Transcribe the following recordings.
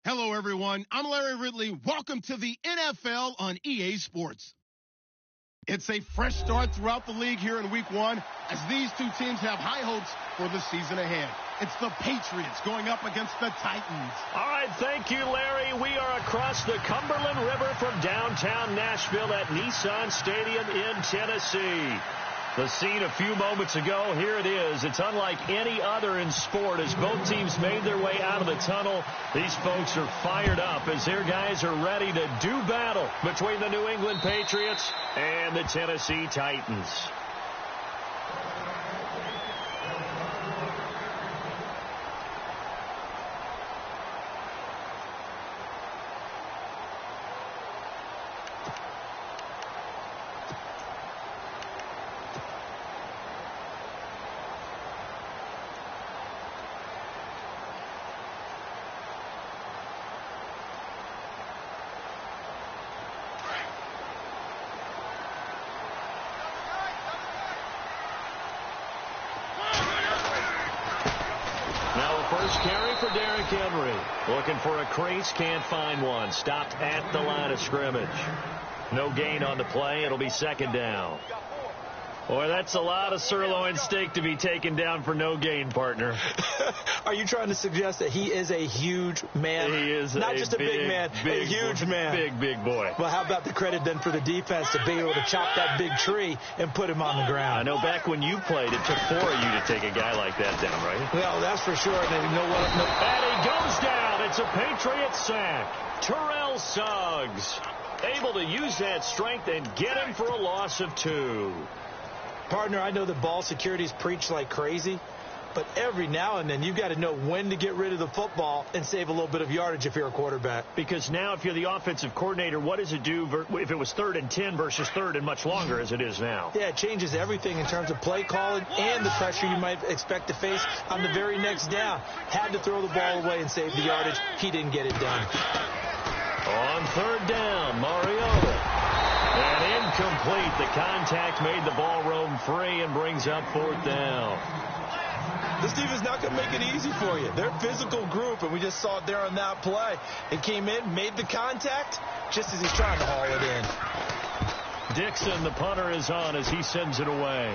Hello, everyone. I'm Larry Ridley. Welcome to the NFL on EA Sports. It's a fresh start throughout the league here in Week 1 as these two teams have high hopes for the season ahead. It's the Patriots going up against the Titans. All right, thank you, Larry. We are across the Cumberland River from downtown Nashville at Nissan Stadium in Tennessee. The scene a few moments ago, here it is. It's unlike any other in sport as both teams made their way out of the tunnel. These folks are fired up as their guys are ready to do battle between the New England Patriots and the Tennessee Titans. First carry for Derrick Henry. Looking for a crease, can't find one. Stopped at the line of scrimmage. No gain on the play. It'll be second down. Boy, that's a lot of sirloin steak to be taken down for no gain, partner. Are you trying to suggest that he is a huge man? He is not just a big man, a huge man. Big boy. Well, how about the credit then for the defense to be able to chop that big tree and put him on the ground? I know back when you played, it took 4 of you to take a guy like that down, right? Well, that's for sure. And you know what? No. And he goes down. It's a Patriot sack. Terrell Suggs able to use that strength and get him for a loss of 2. Partner, I know the ball security's preached like crazy, but every now and then you've got to know when to get rid of the football and save a little bit of yardage if you're a quarterback. Because now if you're the offensive coordinator, what does it do if it was 3rd and 10 versus 3rd and much longer as it is now? Yeah, it changes everything in terms of play calling and the pressure you might expect to face on the very next down. Had to throw the ball away and save the yardage. He didn't get it done. On 3rd down, Mariota. And incomplete. The contact made the ball roam free and brings up 4th down. This defense is not going to make it easy for you. They're a physical group, and we just saw it there on that play. It came in, made the contact, just as he's trying to haul it in. Dixon, the punter, is on as he sends it away.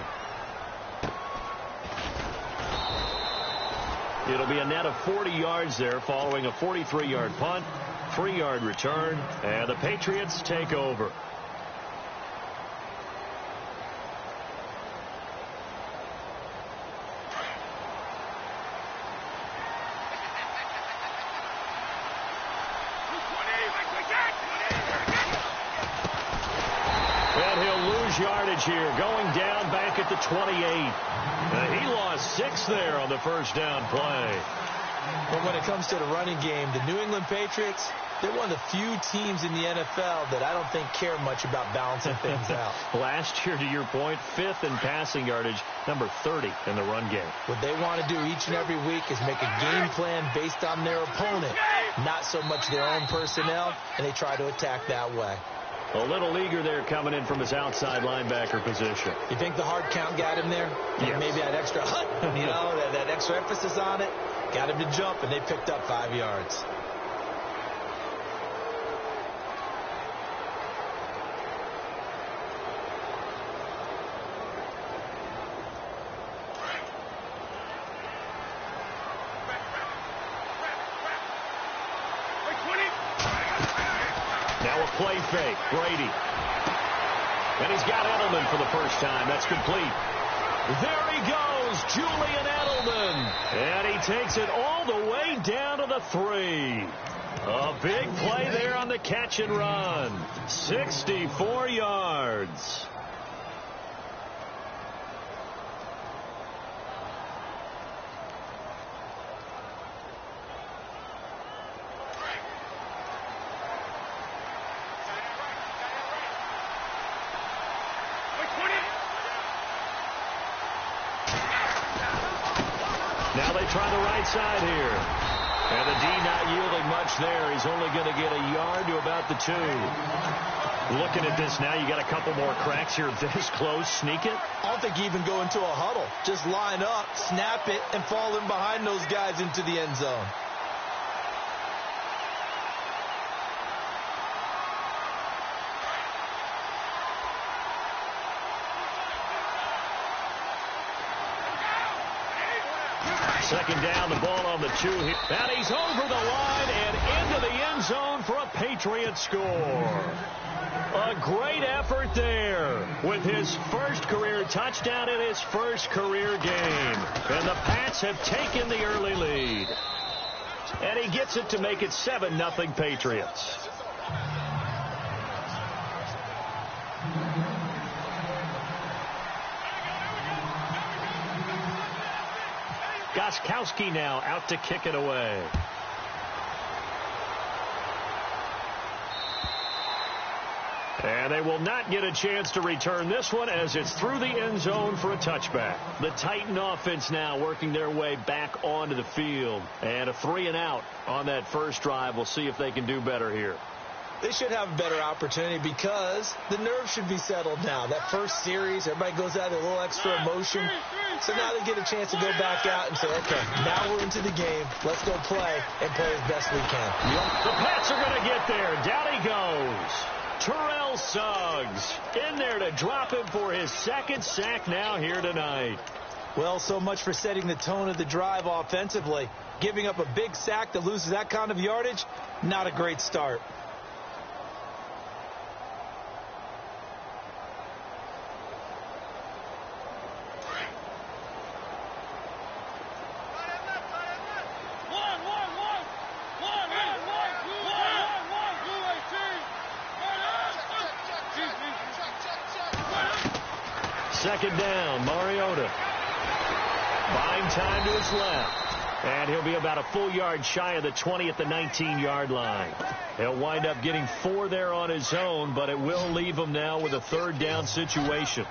It'll be a net of 40 yards there following a 43-yard punt, 3-yard return, and the Patriots take over. Yardage here, going down back at the 28. He lost 6 there on the first down play. But when it comes to the running game, the New England Patriots, they're one of the few teams in the NFL that I don't think care much about balancing things out. Last year, to your point, 5th in passing yardage, number 30 in the run game. What they want to do each and every week is make a game plan based on their opponent, not so much their own personnel, and they try to attack that way. A little eager there coming in from his outside linebacker position. You think the hard count got him there? Yes. Maybe that extra that extra emphasis on it got him to jump, and they picked up 5 yards. Now a play fake, Brady. And he's got Edelman for the first time. That's complete. There he goes, Julian Edelman. And he takes it all the way down to the 3. A big play there on the catch and run. 64 yards. Now they try the right side here. And the D not yielding much there. He's only going to get a yard to about the 2. Looking at this now, you got a couple more cracks here this close. Sneak it? I don't think you even go into a huddle. Just line up, snap it, and fall in behind those guys into the end zone. Second down, the ball on the 2 here. And he's over the line and into the end zone for a Patriot score. A great effort there with his first career touchdown in his first career game. And the Pats have taken the early lead. And he gets it to make it 7-0 Patriots. Gostkowski now out to kick it away. And they will not get a chance to return this one as it's through the end zone for a touchback. The Titan offense now working their way back onto the field. And a 3-and-out on that first drive. We'll see if they can do better here. They should have a better opportunity because the nerves should be settled now. That first series, everybody goes out with a little extra emotion. So now they get a chance to go back out and say, okay, now we're into the game. Let's go play and play as best we can. The Pats are going to get there. Down he goes. Terrell Suggs in there to drop him for his second sack now here tonight. Well, so much for setting the tone of the drive offensively. Giving up a big sack that loses that kind of yardage, not a great start. Second down, Mariota. Buying time to his left. And he'll be about a full yard shy of the 20 at the 19-yard line. He'll wind up getting 4 there on his own, but it will leave him now with a third down situation.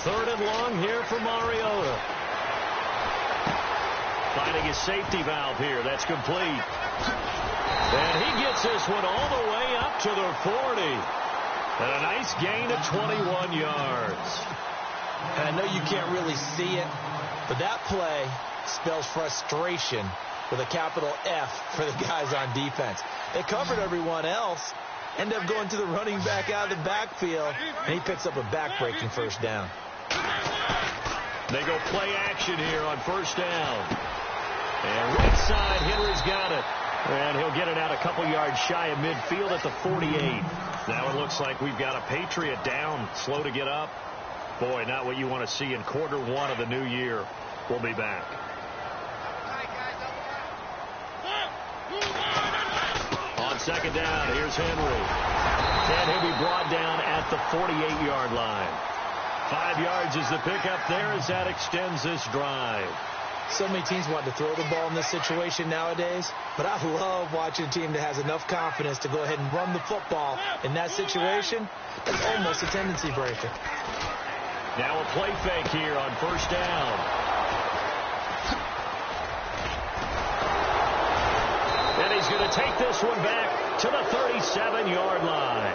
Third and long here for Mariota. Finding his safety valve here. That's complete. And he gets this one all the way up to the 40. And a nice gain of 21 yards. And I know you can't really see it, but that play spells frustration with a capital F for the guys on defense. They covered everyone else, end up going to the running back out of the backfield, and he picks up a back-breaking first down. They go play action here on first down. And right side, Henry's got it. And he'll get it out a couple yards shy of midfield at the 48. Now it looks like we've got a Patriot down, slow to get up. Boy, not what you want to see in quarter one of the new year. We'll be back. On second down, here's Henry. And he'll be brought down at the 48-yard line. 5 yards is the pickup there as that extends this drive. So many teams want to throw the ball in this situation nowadays, but I love watching a team that has enough confidence to go ahead and run the football in that situation. That's almost a tendency breaker. Now a play fake here on first down. And he's going to take this one back to the 37-yard line.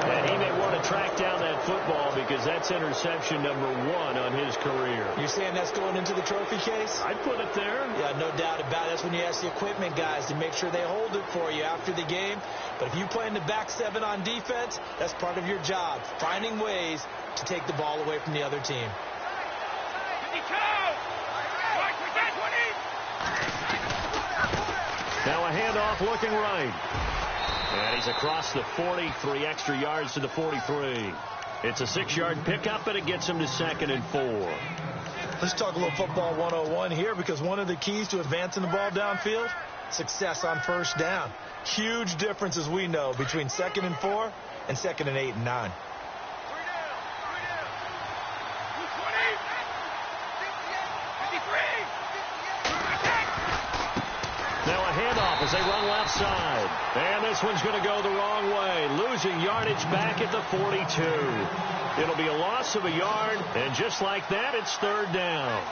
And he may want to track down that football because that's interception number 1 on his career. You're saying that's going into the trophy case? I'd put it there. Yeah, no doubt about it. That's when you ask the equipment guys to make sure they hold it for you after the game. But if you play in the back 7 on defense, that's part of your job, finding ways to take the ball away from the other team. Now a handoff looking right. And he's across the 40, 3 extra yards to the 43. It's a 6-yard pickup, and it gets him to 2nd and 4. Let's talk a little football 101 here, because one of the keys to advancing the ball downfield, success on first down. Huge difference, as we know, between 2nd and 4 and 2nd and 8 and 9. Now a handoff as they run left side. And this one's going to go the wrong way. Losing yardage back at the 42. It'll be a loss of a yard. And just like that, it's third down.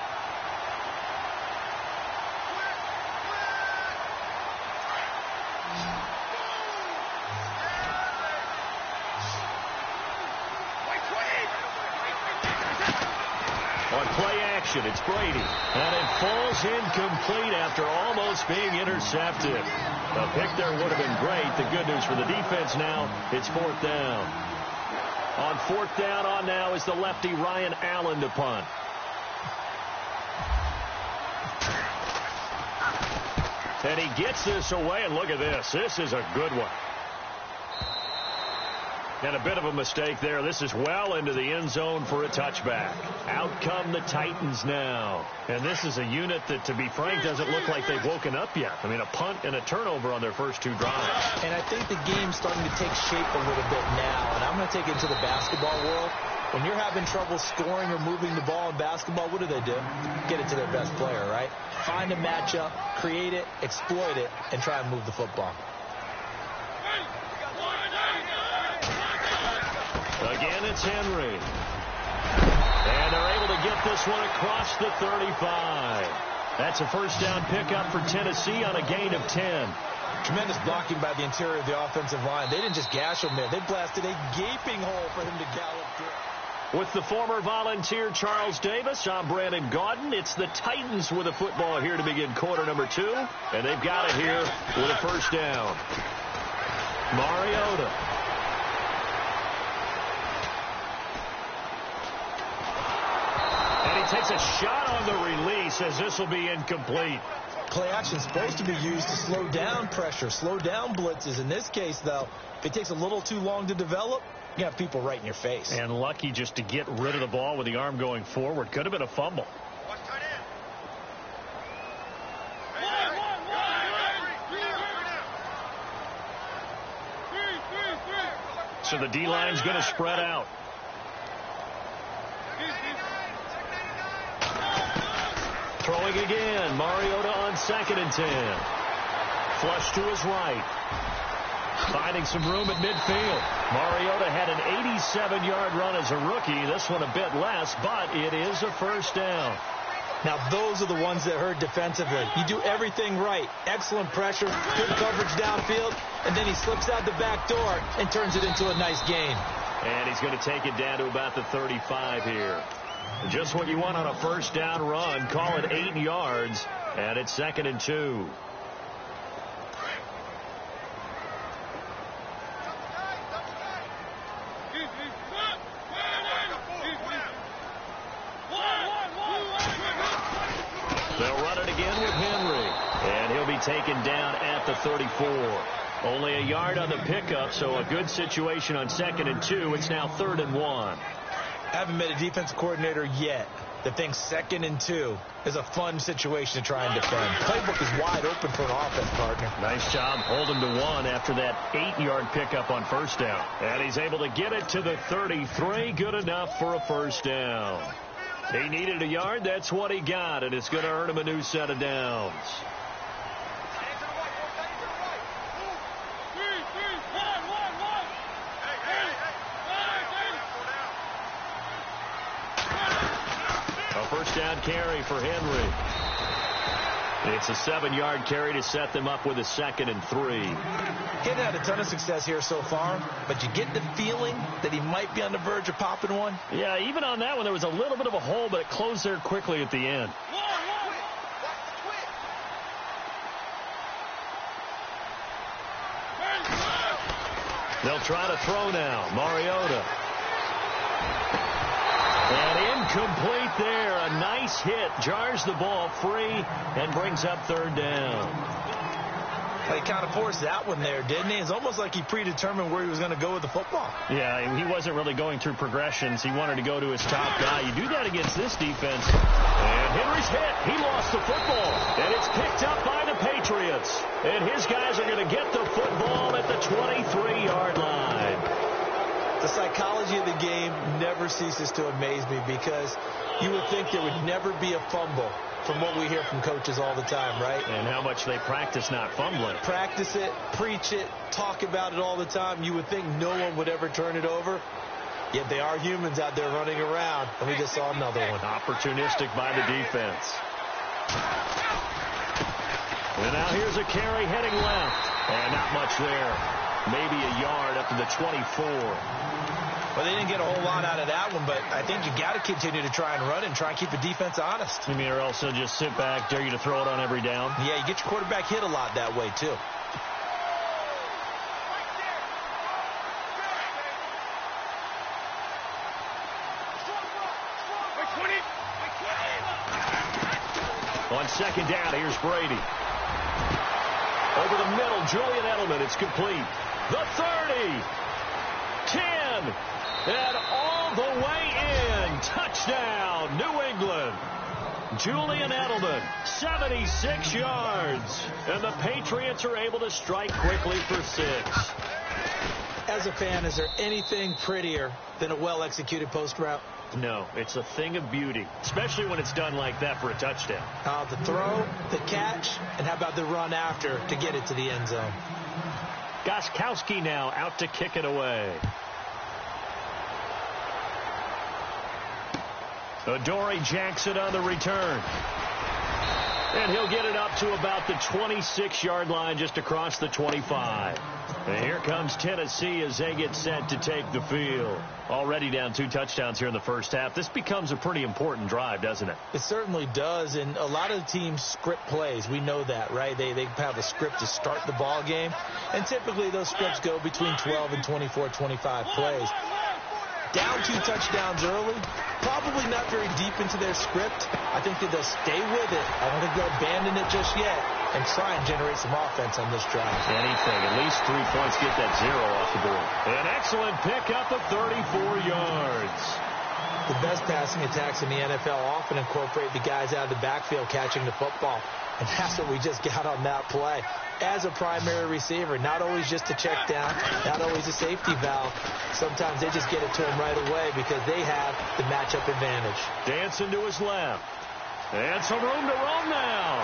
On play action, it's Brady. And it falls incomplete after almost being intercepted. A pick there would have been great. The good news for the defense now, it's fourth down. On fourth down on now is the lefty Ryan Allen to punt. And he gets this away, and look at this. This is a good one. And a bit of a mistake there. This is well into the end zone for a touchback. Out come the Titans now. And this is a unit that, to be frank, doesn't look like they've woken up yet. I mean, a punt and a turnover on their first two drives. And I think the game's starting to take shape a little bit now. And I'm going to take it to the basketball world. When you're having trouble scoring or moving the ball in basketball, what do? Get it to their best player, right? Find a matchup, create it, exploit it, and try and move the football. Again, it's Henry. And they're able to get this one across the 35. That's a first down pickup for Tennessee on a gain of 10. Tremendous blocking by the interior of the offensive line. They didn't just gash him there. They blasted a gaping hole for him to gallop through. With the former Volunteer Charles Davis, I'm Brandon Gaudin. It's the Titans with a football here to begin quarter number 2. And they've got it here with a first down. Mariota. And he takes a shot on the release as this will be incomplete. Play action is supposed to be used to slow down pressure, slow down blitzes. In this case, though, if it takes a little too long to develop, you have people right in your face. And lucky just to get rid of the ball with the arm going forward. Could have been a fumble. So the D-line's going to spread out. Throwing again. Mariota on 2nd and 10. Flush to his right. Finding some room at midfield. Mariota had an 87-yard run as a rookie. This one a bit less, but it is a first down. Now, those are the ones that hurt defensively. You do everything right. Excellent pressure, good coverage downfield, and then he slips out the back door and turns it into a nice gain. And he's going to take it down to about the 35 here. Just what you want on a first down run. Call it 8 yards, and it's 2nd and 2. They'll run it again with Henry, and he'll be taken down at the 34. Only a yard on the pickup, so a good situation on 2nd and 2. It's now 3rd and 1. I haven't met a defensive coordinator yet that thinks 2nd and 2 is a fun situation to try and defend. Playbook is wide open for an offense, partner. Nice job holding to 1 after that 8-yard pickup on first down. And he's able to get it to the 33. Good enough for a first down. He needed a yard. That's what he got, and it's going to earn him a new set of downs. A first down carry for Henry. It's a 7-yard carry to set them up with a 2nd and 3. He hasn't had a ton of success here so far, but you get the feeling that he might be on the verge of popping one. Yeah, even on that one, there was a little bit of a hole, but it closed there quickly at the end. They'll try to throw now. Mariota. And incomplete there. A nice hit. Jars the ball free and brings up 3rd down. He kind of forced that one there, didn't he? It's almost like he predetermined where he was going to go with the football. Yeah, he wasn't really going through progressions. He wanted to go to his top guy. You do that against this defense. And Henry's hit. He lost the football. And it's picked up by the Patriots. And his guys are going to get the football at the 23-yard line. The psychology of the game never ceases to amaze me because you would think there would never be a fumble from what we hear from coaches all the time, right? And how much they practice not fumbling. Practice it, preach it, talk about it all the time. You would think no one would ever turn it over. Yet they are humans out there running around, and we just saw another one. Opportunistic by the defense. And now here's a carry heading left. And not much there. Maybe a yard up to the 24. Well, they didn't get a whole lot out of that one, but I think you got to continue to try and run and try and keep the defense honest. You mean or also just sit back, dare you to throw it on every down? Yeah, you get your quarterback hit a lot that way, too. On second down, here's Brady. Over the middle, Julian Edelman. It's complete. The 30. 10. And all the way in. Touchdown, New England. Julian Edelman, 76 yards. And the Patriots are able to strike quickly for 6. As a fan, is there anything prettier than a well-executed post route? No, it's a thing of beauty, especially when it's done like that for a touchdown. The throw, the catch, and how about the run after to get it to the end zone? Gostkowski now out to kick it away. Adoree Jackson on the return. And he'll get it up to about the 26-yard line, just across the 25. And here comes Tennessee as they get set to take the field. Already down 2 touchdowns here in the first half. This becomes a pretty important drive, doesn't it? It certainly does, and a lot of the teams script plays. We know that, right? They have a script to start the ball game, and typically those scripts go between 12 and 24, 25 plays. Down 2 touchdowns early, probably not very deep into their script. I think that they'll stay with it. I don't think they'll abandon it just yet and try and generate some offense on this drive. Anything. At least 3 points, get that 0 off the board. An excellent pickup of 34 yards. The best passing attacks in the NFL often incorporate the guys out of the backfield catching the football. And that's what we just got on that play. As a primary receiver, not always just a check down, not always a safety valve. Sometimes they just get it to him right away because they have the matchup advantage. Dancing to his left. And some room to roam now.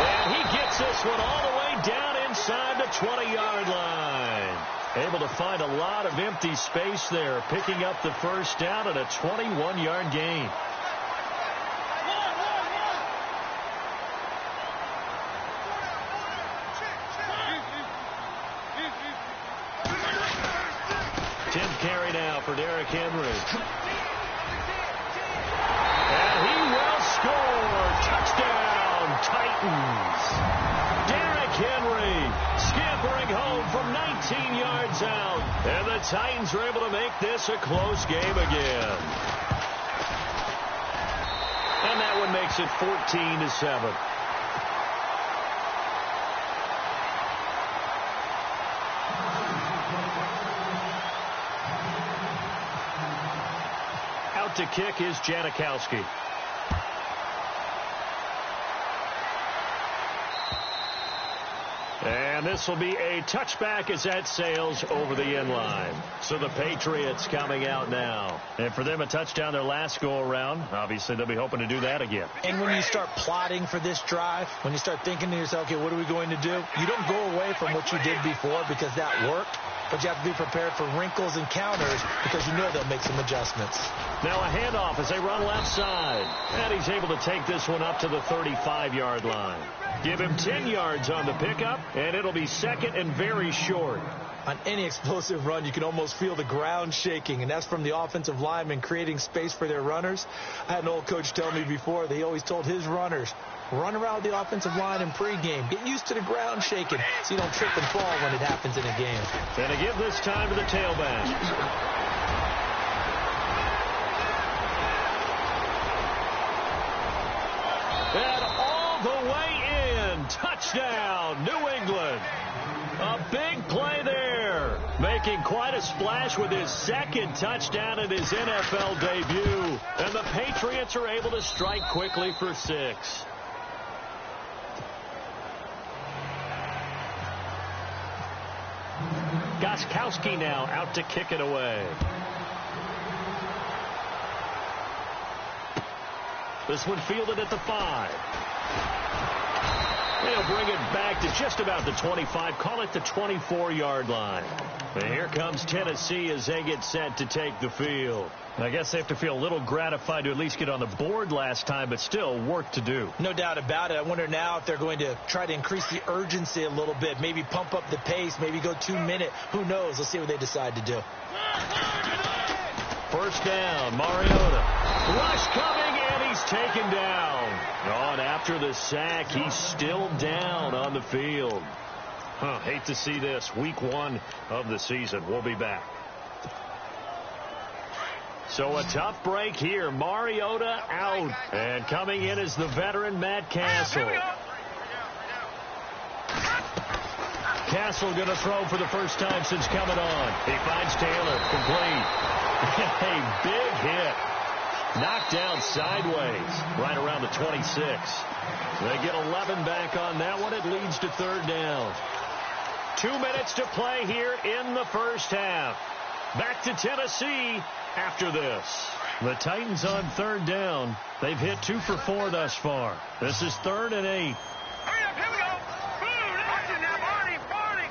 And he gets this one all the way down inside the 20-yard line. Able to find a lot of empty space there, picking up the first down at a 21-yard gain. Carry now for Derrick Henry. And he will score. Touchdown, Titans. Derrick Henry scampering home from 19 yards out. And the Titans are able to make this a close game again. And that one makes it 14-7. To kick is Janikowski. And this will be a touchback as that sails over the end line. So the Patriots coming out now. And for them, a touchdown their last go-around. Obviously, they'll be hoping to do that again. And when you start plotting for this drive, when you start thinking to yourself, okay, what are we going to do? You don't go away from what you did before because that worked. But you have to be prepared for wrinkles and counters because you know they'll make some adjustments. Now a handoff as they run left side. And he's able to take this one up to the 35-yard line. Give him 10 yards on the pickup, and it'll be second and very short. On any explosive run, you can almost feel the ground shaking, and that's from the offensive linemen creating space for their runners. I had an old coach tell me before, he always told his runners, run around the offensive line in pregame. Get used to the ground shaking so you don't trip and fall when it happens in a game. And to give this time to the tailback. And all the way in. Touchdown, New England. A big play there. Making quite a splash with his second touchdown in his NFL debut. And the Patriots are able to strike quickly for 6. Gostkowski now out to kick it away. This one fielded at the 5. They'll bring it back to just about the 25. Call it the 24-yard line. And here comes Tennessee as they get set to take the field. I guess they have to feel a little gratified to at least get on the board last time, but still work to do. No doubt about it. I wonder now if they're going to try to increase the urgency a little bit, maybe pump up the pace, maybe go 2 minute. Who knows? Let's see what they decide to do. First down, Mariota. Rush coming, and he's taken down. Oh, and after the sack, he's still down on the field. Hate to see this. Week 1 of the season. We'll be back. So a tough break here. Mariota out. And coming in is the veteran Matt Castle. Castle going to throw for the first time since coming on. He finds Taylor. Complete. A big hit. Knocked down sideways right around the 26. They get 11 back on that one. It leads to third down. 2 minutes to play here in the first half. Back to Tennessee after this. The Titans on third down. They've hit 2 for 4 thus far. This is 3rd and 8. Hurry up, here we go. Watching now, Barney.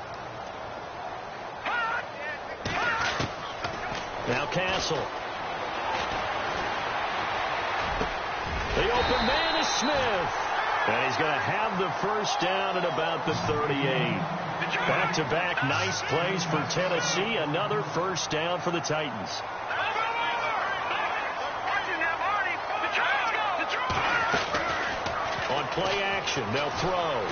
Now Castle. The open man is Smith. And he's going to have the first down at about the 38. Back-to-back nice plays for Tennessee. Another first down for the Titans. On play action, they'll throw.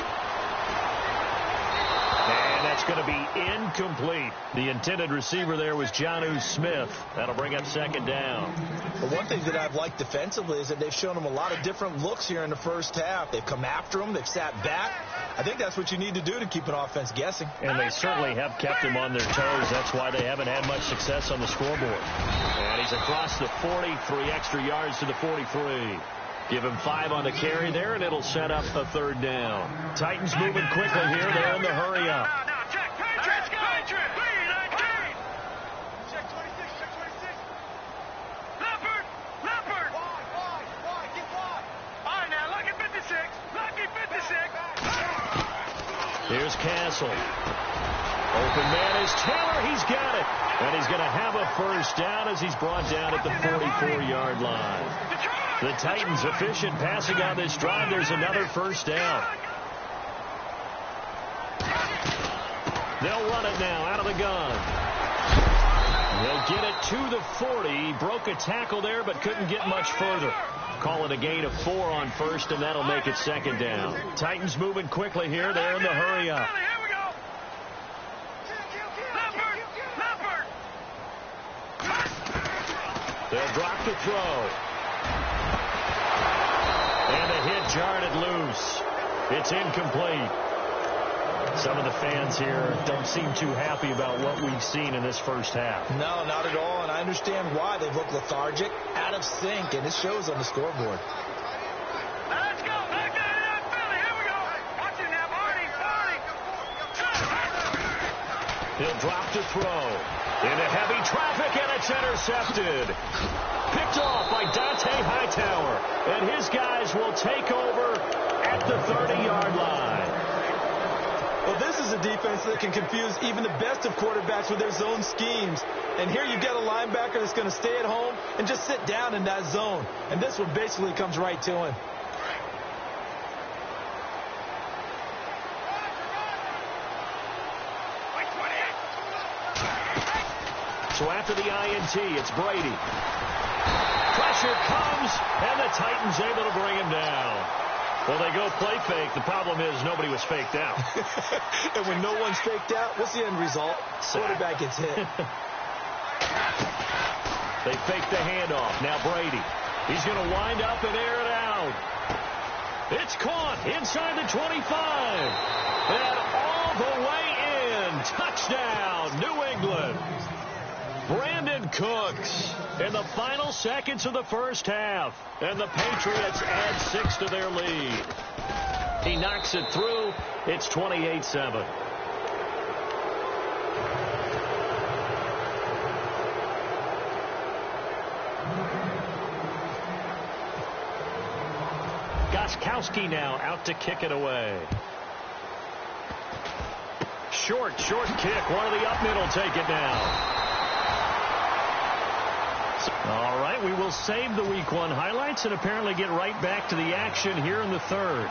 And that's going to be incomplete. The intended receiver there was Jonnu Smith. That'll bring up second down. But one thing that I've liked defensively is that they've shown them a lot of different looks here in the first half. They've come after them. They've sat back. I think that's what you need to do to keep an offense guessing. And they certainly have kept them on their toes. That's why they haven't had much success on the scoreboard. And he's across the 40, 3 extra yards to the 43. Give him 5 on the carry there, and it'll set up a third down. Titans moving quickly here. They're in the hurry up. Here's Castle. Open man is Taylor. He's got it. And he's going to have a first down as he's brought down at the 44-yard line. The Titans efficient passing on this drive. There's another first down. They'll run it now out of the gun. They'll get it to the 40. He broke a tackle there but couldn't get much further. Call it a gain of 4 on first, and that'll make it second down. Titans moving quickly here. They're in the hurry up. They'll drop the throw. And the hit jarred it loose. It's incomplete. Some of the fans here don't seem too happy about what we've seen in this first half. No, not at all, and I understand why. They've looked lethargic, out of sync, and it shows on the scoreboard. Let's go. Back to the Philly. Here we go. Watch it now, Barney. He'll drop to throw. Into heavy traffic, and it's intercepted. Picked off by Dante Hightower. And his guys will take over at the 30-yard line. Well, this is a defense that can confuse even the best of quarterbacks with their zone schemes. And here you get a linebacker that's going to stay at home and just sit down in that zone. And this one basically comes right to him. So after the INT, it's Brady. Pressure comes, and the Titans able to bring him down. Well, they go play fake. The problem is nobody was faked out. And when no one's faked out, what's the end result? Quarterback gets hit. They fake the handoff. Now Brady. He's going to wind up and air it out. It's caught inside the 25. And all the way in. Touchdown, New England. Brandon Cooks in the final seconds of the first half. And the Patriots add 6 to their lead. He knocks it through. It's 28-7. Gostkowski now out to kick it away. Short kick. One of the up mid will take it now. All right, we will save the Week 1 highlights and apparently get right back to the action here in the third.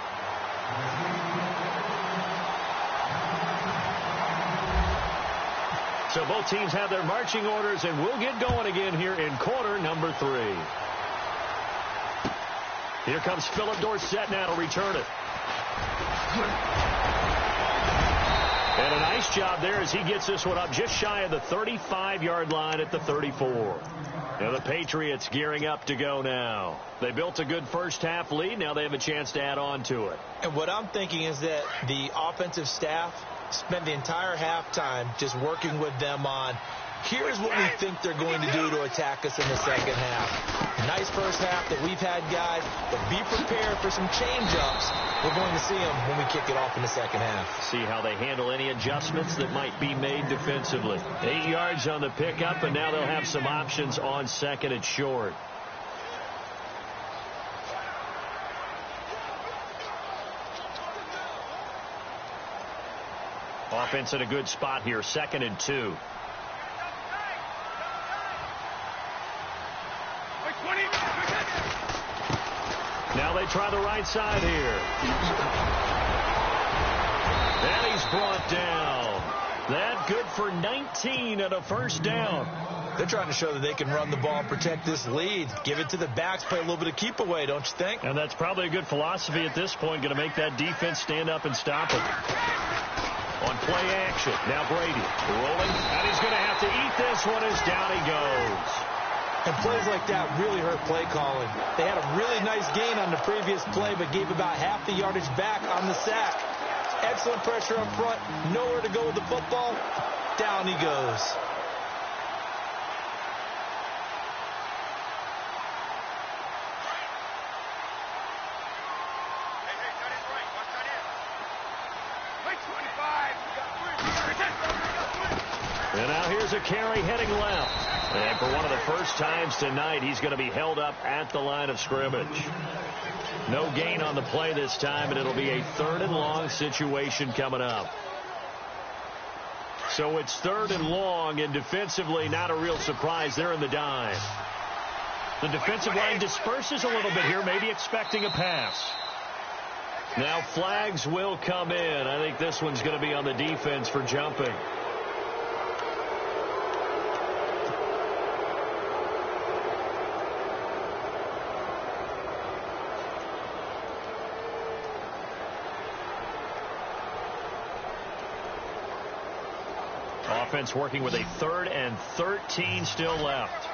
So both teams have their marching orders, and we'll get going again here in quarter number 3. Here comes Philip Dorsett now to return it. And a nice job there as he gets this one up just shy of the 35-yard line at the 34. Now the Patriots gearing up to go now. They built a good first-half lead. Now they have a chance to add on to it. And what I'm thinking is that the offensive staff spent the entire halftime just working with them on, here's what we think they're going to do to attack us in the second half. Nice first half that we've had, guys, but be prepared for some change-ups. We're going to see them when we kick it off in the second half. See how they handle any adjustments that might be made defensively. 8 yards on the pickup, and now they'll have some options on second and short. Offense in a good spot here, 2nd and 2. Now they try the right side here. And he's brought down. That good for 19 and a first down. They're trying to show that they can run the ball and protect this lead. Give it to the backs, play a little bit of keep away, don't you think? And that's probably a good philosophy at this point, going to make that defense stand up and stop it. On play action, now Brady rolling, and he's going to have to eat this one as down he goes. And plays like that really hurt play calling. They had a really nice gain on the previous play, but gave about half the yardage back on the sack. Excellent pressure up front, nowhere to go with the football. Down he goes. And now here's a carry heading left. And for one of the first times tonight, he's going to be held up at the line of scrimmage. No gain on the play this time, and it'll be a 3rd and long situation coming up. So it's 3rd and long, and defensively, not a real surprise. They're in the dime. The defensive line disperses a little bit here, maybe expecting a pass. Now flags will come in. I think this one's going to be on the defense for jumping. Offense working with a 3rd and 13 still left.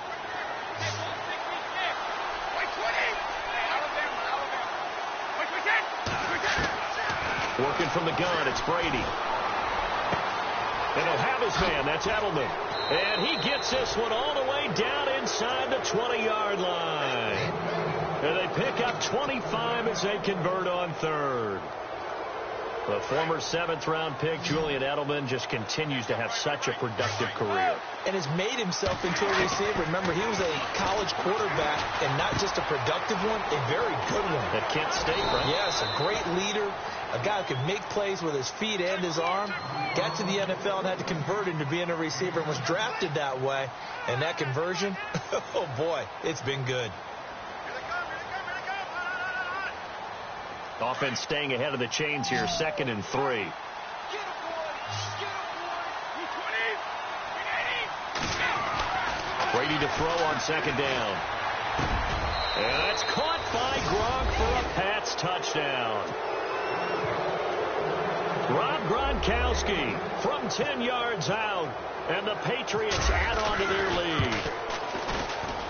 Working from the gun, it's Brady. And he'll have his man, that's Edelman. And he gets this one all the way down inside the 20-yard line. And they pick up 25 as they convert on 3rd. The former 7th-round pick, Julian Edelman, just continues to have such a productive career. And has made himself into a receiver. Remember, he was a college quarterback, and not just a productive one, a very good one. At Kent State, right? Yes, a great leader, a guy who could make plays with his feet and his arm. Got to the NFL and had to convert into being a receiver and was drafted that way. And that conversion, oh boy, it's been good. Offense staying ahead of the chains here, 2nd and 3. Brady to throw on 2nd down. And that's caught by Gronk for a Pats touchdown. Rob Gronkowski from 10 yards out, and the Patriots add on to their lead.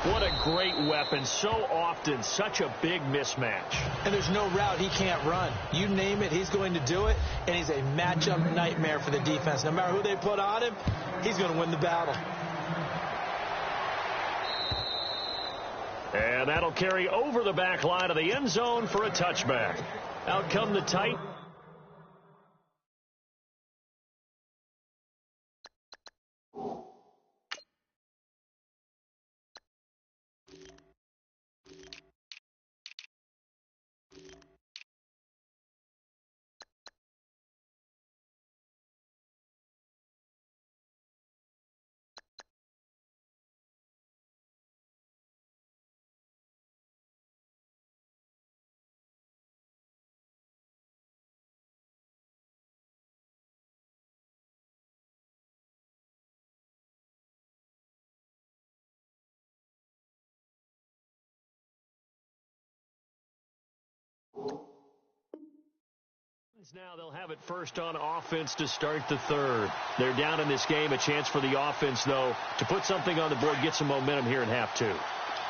What a great weapon. So often, such a big mismatch. And there's no route he can't run. You name it, he's going to do it, and he's a matchup nightmare for the defense. No matter who they put on him, he's going to win the battle. And that'll carry over the back line of the end zone for a touchback. Out come the Titans. Now they'll have it first on offense to start the third. They're down in this game. A chance for the offense, though, to put something on the board, get some momentum here in half two.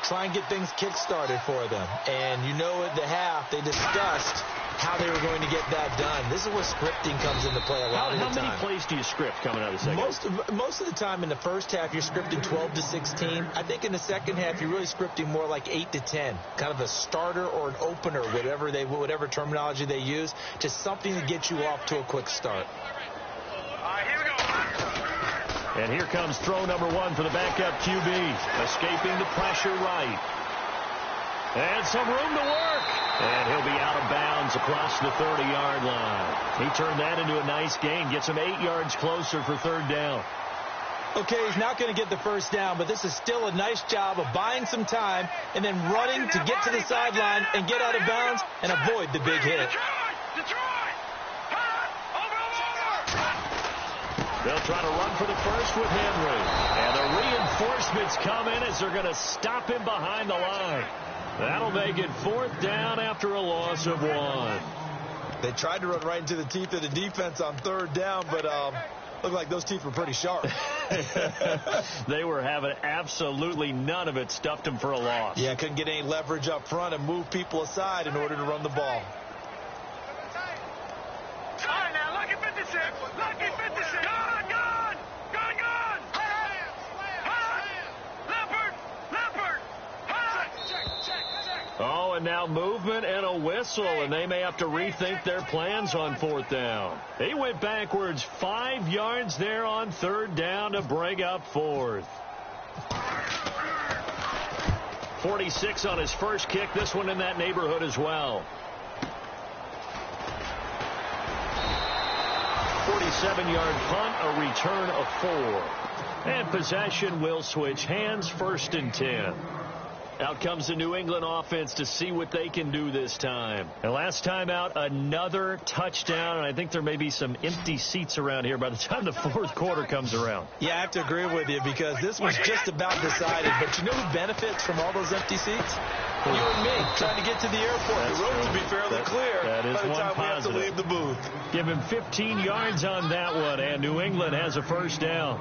Try and get things kick-started for them. And you know at the half, they discussed how they were going to get that done. This is where scripting comes into play a lot of the time. How many plays do you script coming out of the second half? Most of the time in the first half, you're scripting 12 to 16. I think in the second half, you're really scripting more like 8 to 10. Kind of a starter or an opener, whatever terminology they use, just something to get you off to a quick start. All right, here we go. And here comes throw number one for the backup QB. Escaping the pressure right. And some room to work. And he'll be out of bounds across the 30-yard line. He turned that into a nice gain. Gets him 8 yards closer for third down. Okay, he's not going to get the first down, but this is still a nice job of buying some time and then running to get to the sideline and get out of bounds and avoid the big hit. They'll try to run for the first with Henry. And the reinforcements come in as they're going to stop him behind the line. That'll make it fourth down after a loss of 1. They tried to run right into the teeth of the defense on third down, but looked like those teeth were pretty sharp. They were having absolutely none of it. Stuffed them for a loss. Yeah, couldn't get any leverage up front and move people aside in order to run the ball. All right, now, lucky 56. Lucky 56. Gone. Oh, and now movement and a whistle, and they may have to rethink their plans on fourth down. He went backwards 5 yards there on third down to bring up fourth. 46 on his first kick. This one in that neighborhood as well. 47-yard punt, a return of 4. And possession will switch hands, first and 10. Out comes the New England offense to see what they can do this time. And last time out, another touchdown. And I think there may be some empty seats around here by the time the fourth quarter comes around. Yeah, I have to agree with you because this was just about decided. But you know who benefits from all those empty seats? You and me, trying to get to the airport. The road to be fairly clear that is by the one time positive. we have to leave the booth. Give him 15 yards on that one, and New England has a first down.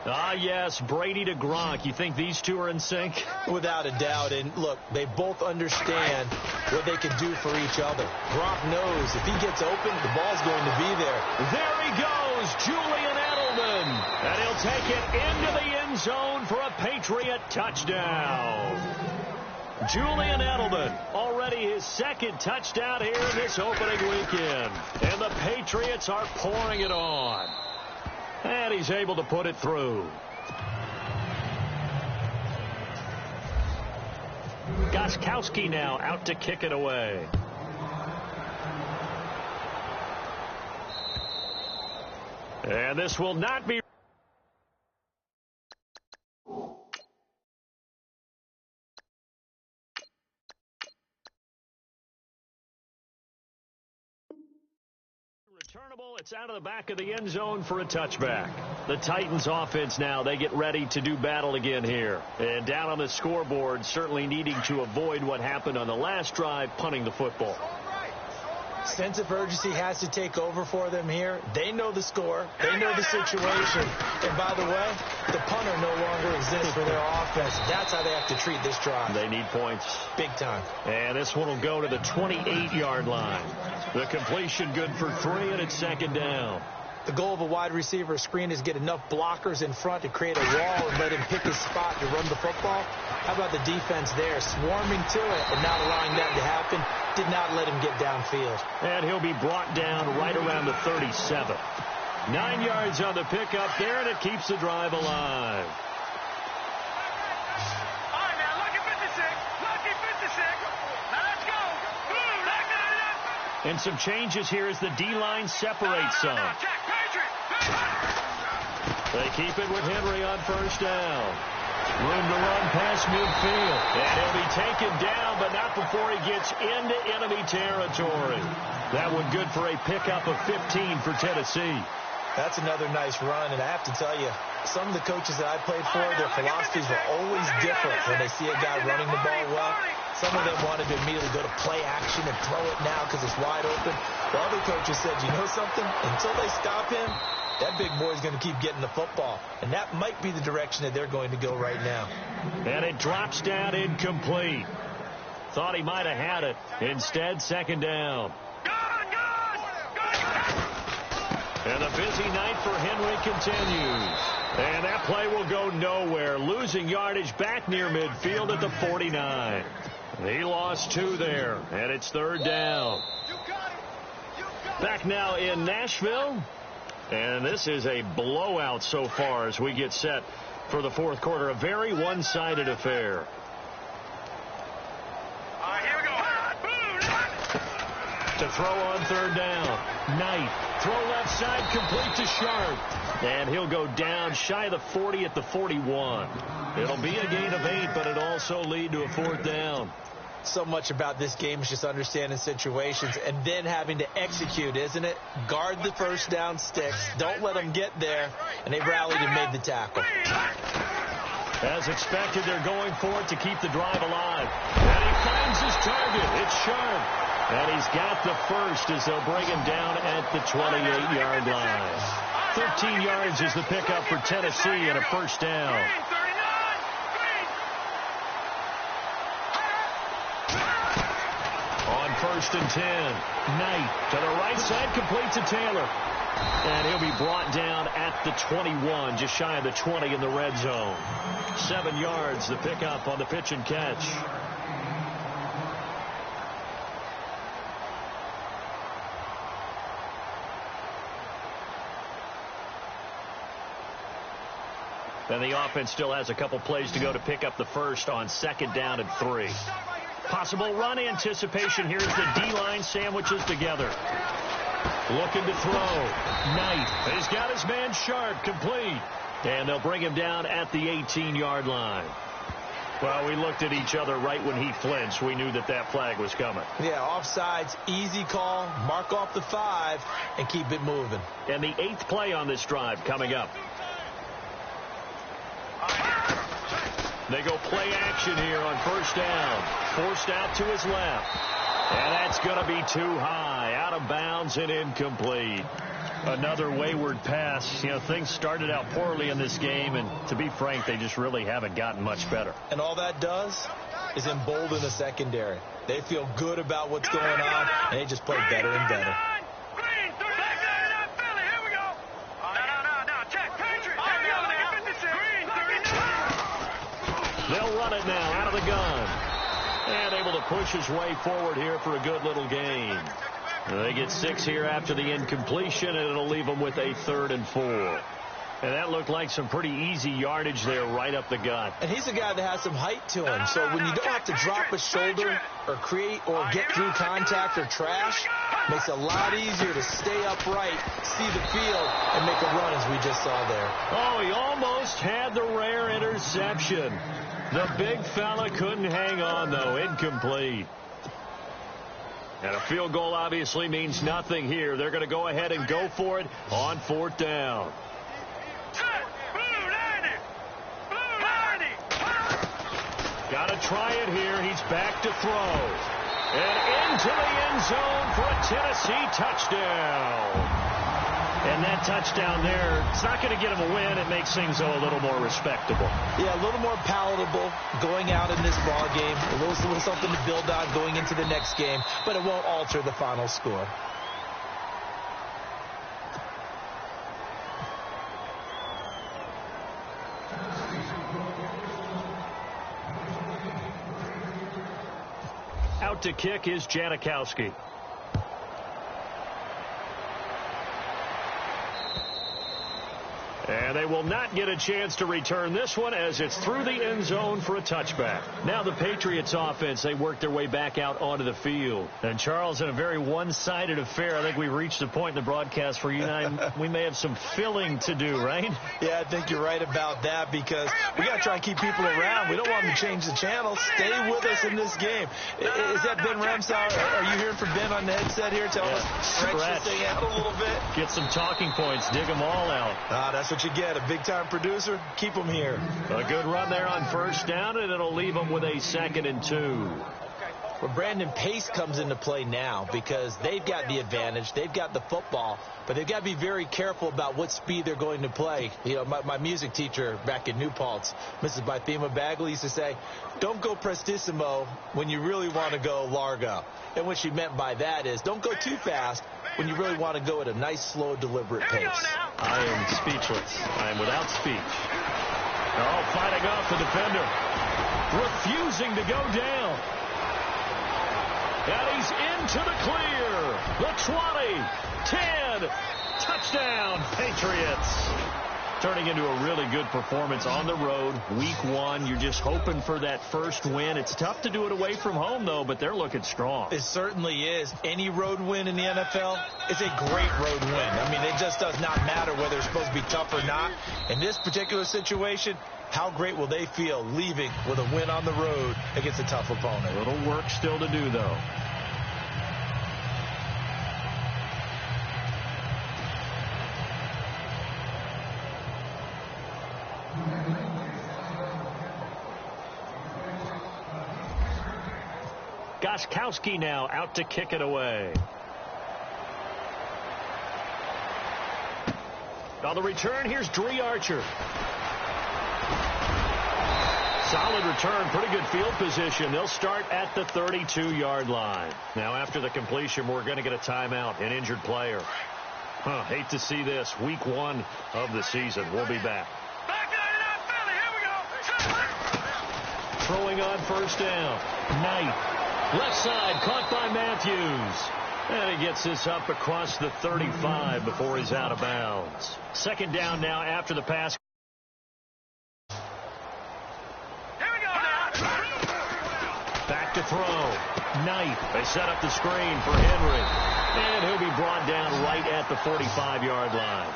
Ah, yes, Brady to Gronk. You think these two are in sync? Without a doubt. And, look, they both understand what they can do for each other. Gronk knows if he gets open, the ball's going to be there. There he goes, Julian Edelman. And he'll take it into the end zone for a Patriot touchdown. Julian Edelman, already his second touchdown here in this opening weekend. And the Patriots are pouring it on. And he's able to put it through. Gostkowski now out to kick it away. And this will not be. Returnable, it's out of the back of the end zone for a touchback. The Titans offense now, they get ready to do battle again here. And down on the scoreboard, certainly needing to avoid what happened on the last drive, punting the football. Sense of urgency has to take over for them here. They know the score. They know the situation. And by the way, the punter no longer exists for their offense. That's how they have to treat this drive. They need points. Big time. And this one will go to the 28-yard line. The completion good for 3, and it's second down. The goal of a wide receiver screen is get enough blockers in front to create a wall and let him pick his spot to run the football. How about the defense there, swarming to it and not allowing that to happen? Did not let him get downfield. And he'll be brought down right around the 37. 9 yards on the pickup there, and it keeps the drive alive. All right, now, lucky 56. Lucky 56. Now, let's go. And some changes here as the D-line separates some. They keep it with Henry on first down. Room to run past midfield. And he'll be taken down, but not before he gets into enemy territory. That one good for a pickup of 15 for Tennessee. That's another nice run, and I have to tell you, some of the coaches that I played for, their philosophies were always different when they see a guy running the ball well. Some of them wanted to immediately go to play action and throw it now because it's wide open. The other coaches said, you know something? Until they stop him, that big boy is going to keep getting the football. And that might be the direction that they're going to go right now. And it drops down incomplete. Thought he might have had it. Instead, second down. And the busy night for Henry continues. And that play will go nowhere. Losing yardage back near midfield at the 49. He lost 2 there, and it's third down. Back now in Nashville. And this is a blowout so far as we get set for the fourth quarter. A very one-sided affair. Here we go. To throw on third down. Knight. Throw left side, complete to Sharp. And he'll go down shy of the 40 at the 41. It'll be a gain of 8, but it'll also lead to a fourth down. So much about this game is just understanding situations and then having to execute, isn't it? Guard the first down sticks. Don't let them get there. And they rallied and made the tackle. As expected, they're going for it to keep the drive alive. And he finds his target. It's Sharp. And he's got the first as they'll bring him down at the 28-yard line. 13 yards is the pickup for Tennessee and a first down. On 1st and 10, Knight to the right side, complete to Taylor. And he'll be brought down at the 21, just shy of the 20 in the red zone. 7 yards, the pickup on the pitch and catch. And the offense still has a couple plays to go to pick up the first on 2nd down and 3. Possible run anticipation. Here's the D-line sandwiches together. Looking to throw. Knight. He's got his man Sharp, complete. And they'll bring him down at the 18-yard line. Well, we looked at each other right when he flinched. We knew that that flag was coming. Yeah, offsides, easy call. Mark off the 5 and keep it moving. And the 8th play on this drive coming up. They go play action here on 1st down. Forced out to his left. And that's going to be too high. Out of bounds and incomplete. Another wayward pass. You know, things started out poorly in this game, and to be frank, they just really haven't gotten much better. And all that does is embolden the secondary. They feel good about what's going on, and they just play better and better. They'll run it now out of the gun. And able to push his way forward here for a good little gain. They get 6 here after the incompletion, and it'll leave them with a 3rd and 4. And that looked like some pretty easy yardage there right up the gut. And he's a guy that has some height to him. So when you don't have to drop a shoulder or create or get through contact or trash, makes it a lot easier to stay upright, see the field, and make a run as we just saw there. Oh, he almost had the rare interception. The big fella couldn't hang on, though. Incomplete. And a field goal obviously means nothing here. They're going to go ahead and go for it on 4th down. Got to try it here. He's back to throw. And into the end zone for a Tennessee touchdown. And that touchdown there, it's not going to get him a win. It makes things, though, a little more respectable. Yeah, a little more palatable going out in this ball game. A little something to build on going into the next game, but it won't alter the final score. Out to kick is Janikowski. And they will not get a chance to return this one as it's through the end zone for a touchback. Now the Patriots offense, they work their way back out onto the field. And Charles, in a very one-sided affair, I think we've reached the point in the broadcast where you and I, we may have some filling to do, right? Yeah, I think you're right about that because we got to try and keep people around. We don't want them to change the channel. Stay with us in this game. Is that Ben Ramsauer? Are you hearing from Ben on the headset here? Tell us, stretch this thing out a little bit. Get some talking points. Dig them all out. That's what you get. A big-time producer. Keep them here. A good run there on 1st down, and it'll leave them with a 2nd and 2. where Brandon Pace comes into play now because they've got the advantage. They've got the football, but they've got to be very careful about what speed they're going to play. You know, my music teacher back in New Paltz, Mrs. Bythema Bagley, used to say, don't go prestissimo when you really want to go largo. And what she meant by that is don't go too fast when you really want to go at a nice, slow, deliberate pace. I am speechless. I am without speech. Oh, fighting off the defender. Refusing to go down. And he's into the clear. The 20, 10, touchdown, Patriots. Turning into a really good performance on the road. Week 1, you're just hoping for that first win. It's tough to do it away from home, though, but they're looking strong. It certainly is. Any road win in the NFL is a great road win. I mean, it just does not matter whether it's supposed to be tough or not. In this particular situation, how great will they feel leaving with a win on the road against a tough opponent? A little work still to do, though. Gostkowski now out to kick it away. On the return, here's Dree Archer. Solid return, pretty good field position. They'll start at the 32-yard line. Now, after the completion, we're going to get a timeout, an injured player. Hate to see this. Week 1 of the season. We'll be back. Throwing on first down. Knight. Left side, caught by Matthews. And he gets this up across the 35 before he's out of bounds. Second down now after the pass. Back to throw. Knight. They set up the screen for Henry. And he'll be brought down right at the 45-yard line.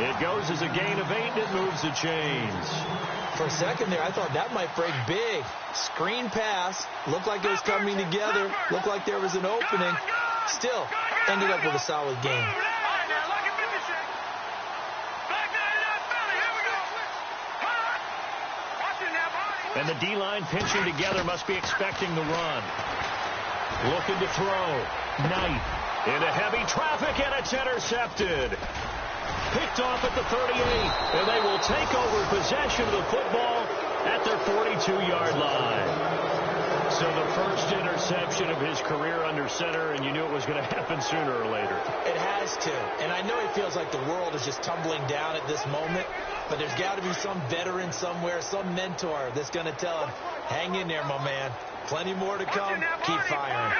It goes as a gain of 8, and it moves the chains. For a second there, I thought that might break big. Screen pass. Looked like it was coming together. Looked like there was an opening. Still, ended up with a solid game. And the D-line pinching together must be expecting the run. Looking to throw. Knight into heavy traffic, and it's intercepted. Picked off at the 38, and they will take over possession of the football at their 42-yard line. So the first interception of his career under center, and you knew it was going to happen sooner or later. It has to. And I know it feels like the world is just tumbling down at this moment, but there's got to be some veteran somewhere, some mentor that's going to tell him, hang in there, my man. Plenty more to come. Keep firing.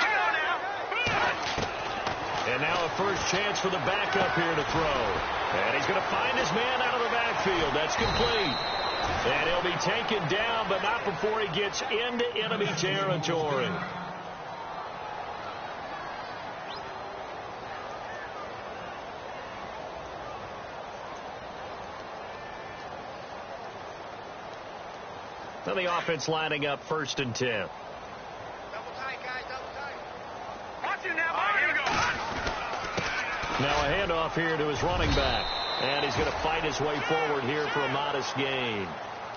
And now a first chance for the backup here to throw. And he's going to find his man out of the backfield. That's complete. And he'll be taken down, but not before he gets into enemy territory. Now the offense lining up 1st and 10. Double tight, guys, double tight. Watch it now, here we go. Now a handoff here to his running back. And he's going to fight his way forward here for a modest gain.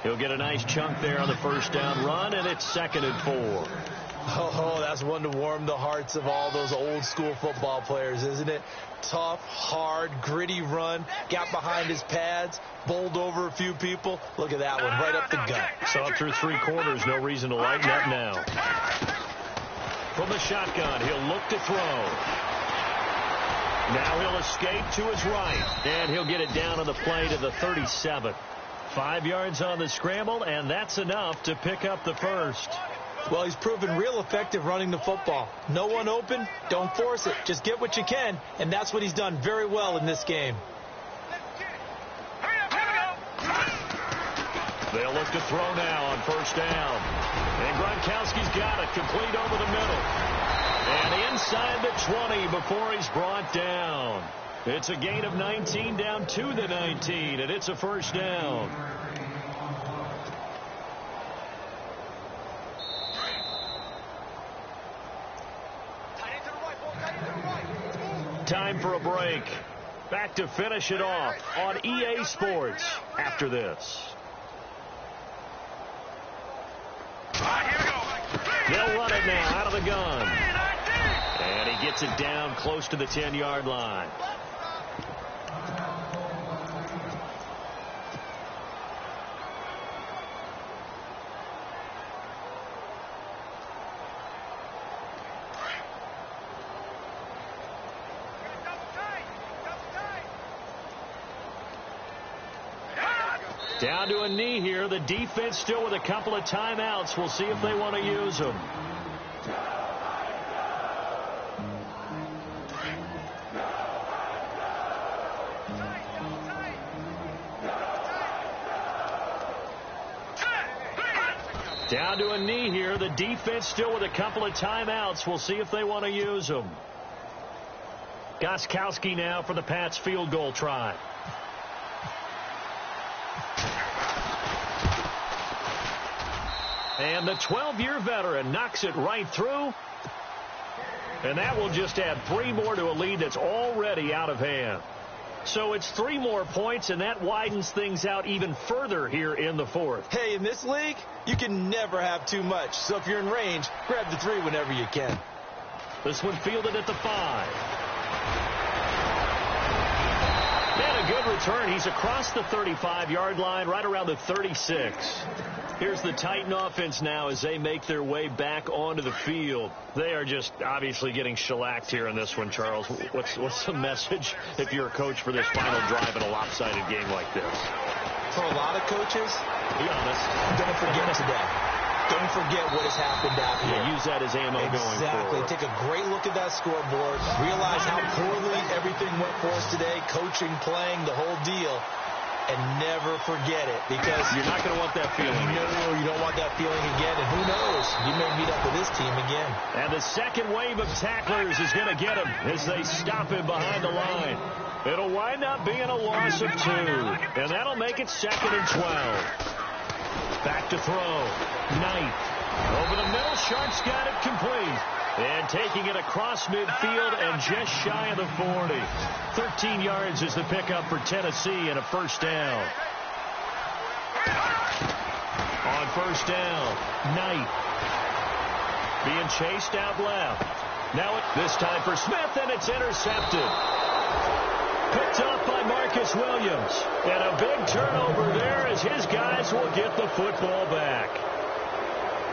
He'll get a nice chunk there on the first down run, and it's 2nd and 4. Oh, that's one to warm the hearts of all those old school football players, isn't it? Tough, hard, gritty run. Got behind his pads, bowled over a few people. Look at that one, right up the gut. Saw it through 3 quarters. No reason to lighten up now. From the shotgun, he'll look to throw. Now he'll escape to his right, and he'll get it down on the play to the 37. 5 yards on the scramble, and that's enough to pick up the first. Well, he's proven real effective running the football. No one open, don't force it. Just get what you can, and that's what he's done very well in this game. They'll look to throw now on first down. And Gronkowski's got it, complete over the middle. And inside the 20 before he's brought down. It's a gain of 19 down to the 19, and it's a first down. Time for a break. Back to finish it off on EA Sports after this. All right, here we go. They'll run it now out of the gun. And he gets it down close to the 10-yard line. Down to a knee here. The defense still with a couple of timeouts. We'll see if they want to use them. Down to a knee here. The defense still with a couple of timeouts. We'll see if they want to use them. Gostkowski now for the Pats field goal try. And the 12-year veteran knocks it right through. And that will just add 3 more to a lead that's already out of hand. So it's 3 more points, and that widens things out even further here in the fourth. Hey, in this league, you can never have too much. So if you're in range, grab the 3 whenever you can. This one fielded at the 5. And a good return. He's across the 35-yard line, right around the 36. Here's the Titan offense now as they make their way back onto the field. They are just obviously getting shellacked here in this one, Charles. What's the message if you're a coach for this final drive in a lopsided game like this? For a lot of coaches, be honest, don't forget today. Don't forget what has happened out here. Yeah, use that as ammo going forward. Exactly. Take a great look at that scoreboard. Realize how poorly everything went for us today. Coaching, playing, the whole deal. And never forget it, because you're not going to want that feeling. No, you don't want that feeling again. And who knows? You may meet up with this team again. And the second wave of tacklers is going to get him as they stop him behind the line. It'll wind up being a loss of 2. And that'll make it 2nd and 12. Back to throw. Knight. Over the middle. Sharp's got it complete. And taking it across midfield and just shy of the 40. 13 yards is the pickup for Tennessee and a first down. On first down, Knight. Being chased out left. Now this time for Smith, and it's intercepted. Picked up by Marcus Williams. And a big turnover there as his guys will get the football back.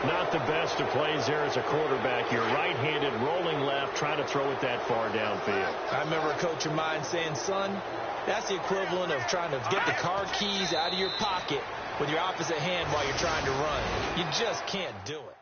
Not the best of plays there as a quarterback. You're right-handed, rolling left, trying to throw it that far downfield. I remember a coach of mine saying, son, that's the equivalent of trying to get the car keys out of your pocket with your opposite hand while you're trying to run. You just can't do it.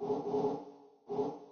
you.